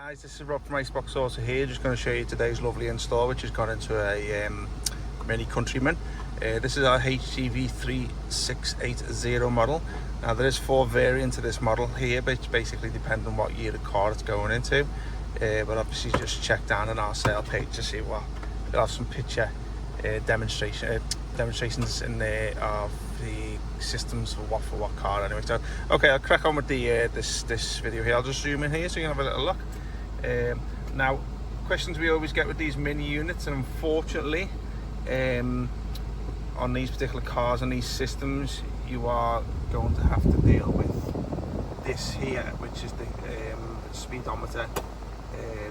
Guys, this is Rob from Iceboxauto here, just going to show you today's lovely install which has gone into a mini Countryman. This is our HGV 3680 model. Now there is 4 variants of this model here, but it's basically depending on what year of car it's going into. But obviously just check down on our sale page to see what we'll have some picture demonstrations in there of the systems for what car anyway. So okay, I'll crack on with the this video here. I'll just zoom in here so you can have a little look. Now, questions we always get with these mini units, and unfortunately on these particular cars and these systems you are going to have to deal with this here, which is the speedometer,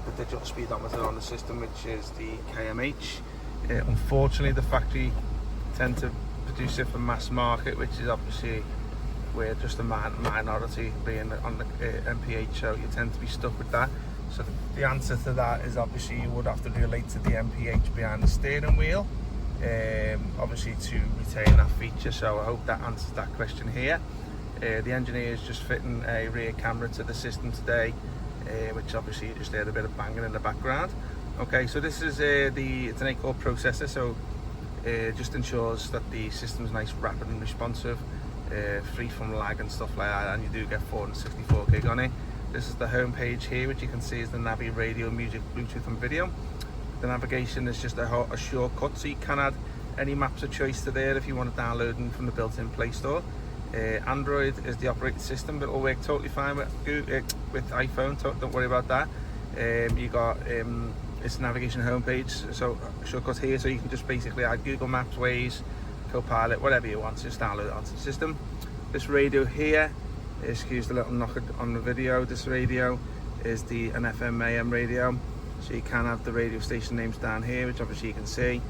the digital speedometer on the system, which is the KMH. Unfortunately the factory tend to produce it for mass market, which is obviously we're just a minority being on the MPH, so you tend to be stuck with that. So the answer to that is obviously you would have to relate to the MPH behind the steering wheel, obviously to retain that feature. So I hope that answers that question here. The engineer is just fitting a rear camera to the system today, which obviously you just heard a bit of banging in the background. Okay, so this is it's an 8-core processor, so just ensures that the system's nice, rapid and responsive, free from lag and stuff like that, and you do get 464 gig on it. This is the home page here, which you can see is the Navi radio, music, Bluetooth and video. The navigation is just a shortcut, so you can add any maps of choice to there if you want to download them from the built-in Play Store. Android is the operating system, but it will work totally fine with iPhone, don't worry about that. You got it's navigation homepage, so shortcut here, so you can just basically add Google Maps, Waze, Copilot, whatever you want, just download it onto the system. This radio here, excuse the little knock on the video, this radio is an FM AM radio, so you can have the radio station names down here, which obviously you can see.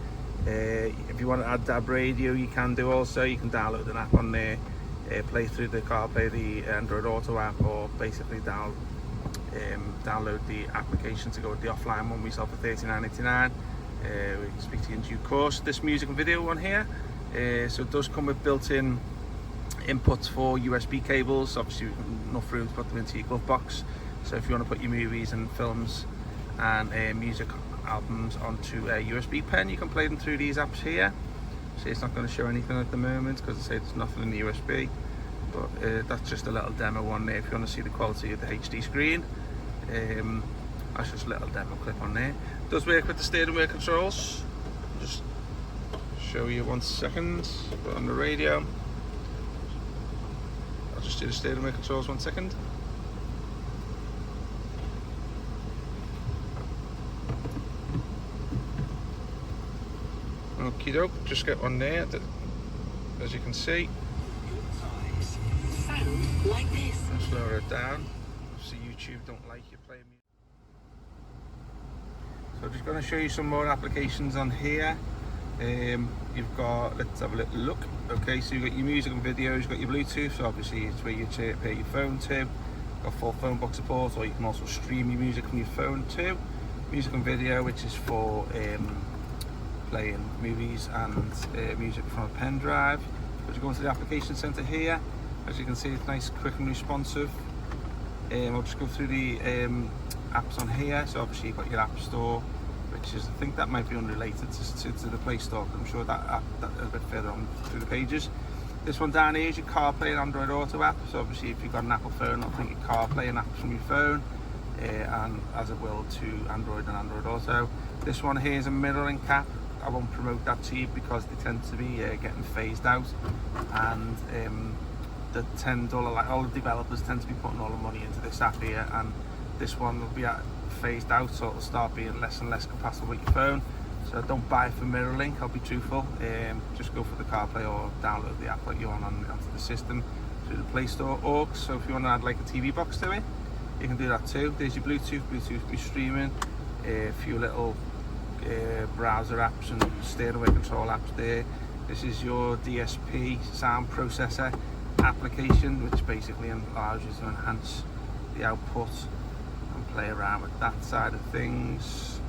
If you want to add DAB radio, you can do also. You can download an app on there, play through the CarPlay, the Android Auto app, or basically download the application to go with the offline one we sell for $39.99. We can speak to you in due course. This music and video one here, so it does come with built-in inputs for USB cables. Obviously enough room to put them into your glove box, so if you want to put your movies and films and music albums onto a USB pen, you can play them through these apps here. See, it's not going to show anything at the moment because I say there's nothing in the USB, but that's just a little demo one there if you want to see the quality of the HD screen. That's just a little demo clip on there. It does work with the steering wheel controls. Just show you 1 second. Put on the radio. I'll just do the steering wheel controls 1 second. Okie doke, just get one there, as you can see. Sound like this. Let's lower it down. Obviously YouTube don't like you playing music. So I'm just going to show you some more applications on here. You've got, let's have a little look. Okay, so you've got your music and videos, you've got your Bluetooth, so obviously it's where you pair your phone to. You've got full phone box support, or you can also stream your music from your phone too. Music and video, which is for playing movies and music from a pen drive. But you go into the application center here, as you can see it's nice, quick and responsive. I'll just go through the apps on here. So obviously you've got your App Store, which is, I think that might be unrelated to the Play Store, I'm sure that app that a bit further on through the pages. This one down here is your CarPlay and Android Auto app, so obviously if you've got an Apple phone, I'll think your CarPlay and apps from your phone, and as it will to Android and Android Auto. This one here is a mirroring cap. I won't promote that to you because they tend to be getting phased out, and the $10, like all the developers tend to be putting all the money into this app here, and this one will be phased out, so it'll start being less and less compatible with your phone. So don't buy it for MirrorLink, I'll be truthful. Just go for the CarPlay or download the app that you want onto the system through the Play Store. Or so if you want to add like a TV box to it, you can do that too. There's your Bluetooth for your streaming, a few little browser apps and steering wheel control apps there. This is your DSP sound processor application, which basically allows you to enhance the output and play around with that side of things.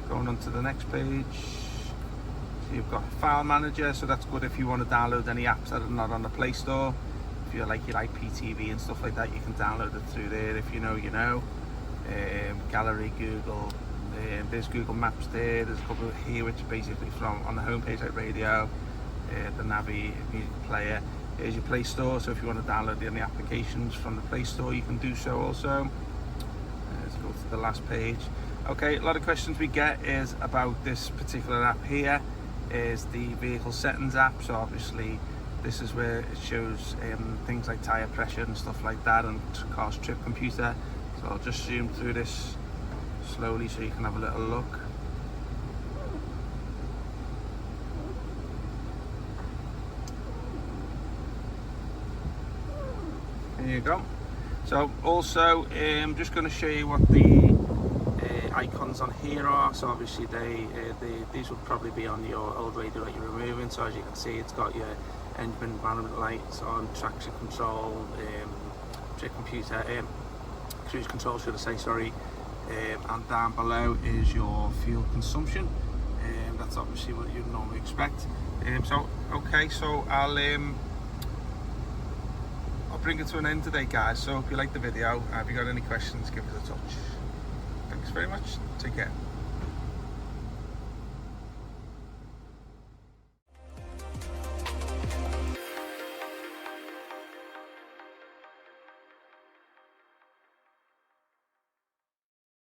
Going on to the next page, so you've got file manager, so that's good if you want to download any apps that are not on the Play Store. If you like your IPTV and stuff like that, you can download it through there. If you know, you know. gallery, Google. There's Google Maps there. There's a couple here which are basically from on the homepage like radio, the Navi music player. Here's your Play Store, so if you want to download any applications from the Play Store, you can do so also. Let's go to the last page. Okay, a lot of questions we get is about this particular app here, is the vehicle settings app. So obviously this is where it shows things like tyre pressure and stuff like that, and car's trip computer. So I'll just zoom through this slowly so you can have a little look. There you go. So also I'm just going to show you what the icons on here are. So obviously these would probably be on your old radio that you're removing. So as you can see, it's got your engine environment lights on, traction control, trip computer, cruise control should I say, sorry, and down below is your fuel consumption. That's obviously what you'd normally expect. So okay, so I'll bring it to an end today, guys. So if you like the video, if you got any questions, give us a touch. Thanks very much. Take care.